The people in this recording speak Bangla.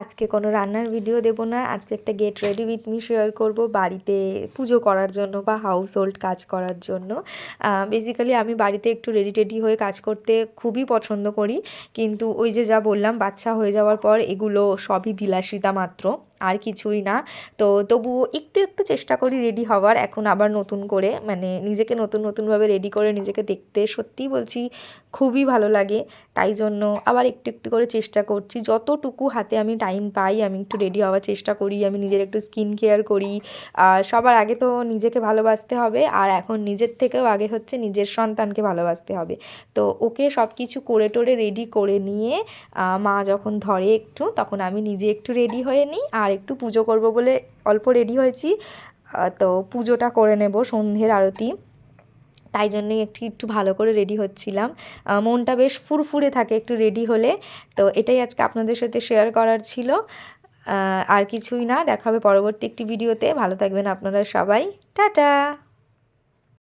আজকে কোনো রান্নার ভিডিও দেব না। আজকে একটা get ready with me share করব বাড়িতে পুজো করার জন্য বা হাউস হোল্ড কাজ করার জন্য। বেসিক্যালি আমি বাড়িতে একটু রেডি টেডি হয়ে কাজ করতে খুবই পছন্দ করি, কিন্তু ওই যে যা বললাম, বাচ্চা হয়ে যাওয়ার পর এগুলো সবই বিলাসিতা মাত্র, আর কিছুই না। তো তবুও একটু একটু চেষ্টা করি রেডি হওয়ার। এখন আবার নতুন করে মানে নিজেকে নতুনভাবে রেডি করে নিজেকে দেখতে সত্যিই বলছি খুবই ভালো লাগে। তাই জন্য আবার একটু একটু করে চেষ্টা করছি, যতটুকু হাতে আমি টাইম পাই আমি একটু রেডি হওয়ার চেষ্টা করি। আমি নিজের একটু স্কিন কেয়ার করি। সবার আগে তো নিজেকে ভালোবাসতে হবে, আর এখন নিজের থেকেও আগে হচ্ছে নিজের সন্তানকে ভালোবাসতে হবে। তো ওকে সব কিছু করে টোরে রেডি করে নিয়ে মা যখন ধরে একটু, তখন আমি নিজে একটু রেডি হয়ে নিই, আর একটু পুজো করব বলে অল্প রেডি হয়েছি। তো পুজোটা করে নেব, সন্ধ্যের আরতি, তাই জন্যই একটু একটু ভালো করে রেডি হচ্ছিলাম। মনটা বেশ ফুরফুরে থাকে একটু রেডি হলে। তো এটাই আজকে আপনাদের সাথে শেয়ার করার ছিল। আর কিছুই না, দেখা হবে পরবর্তী একটি ভিডিওতে। ভালো থাকবেন আপনারা সবাই। টাটা।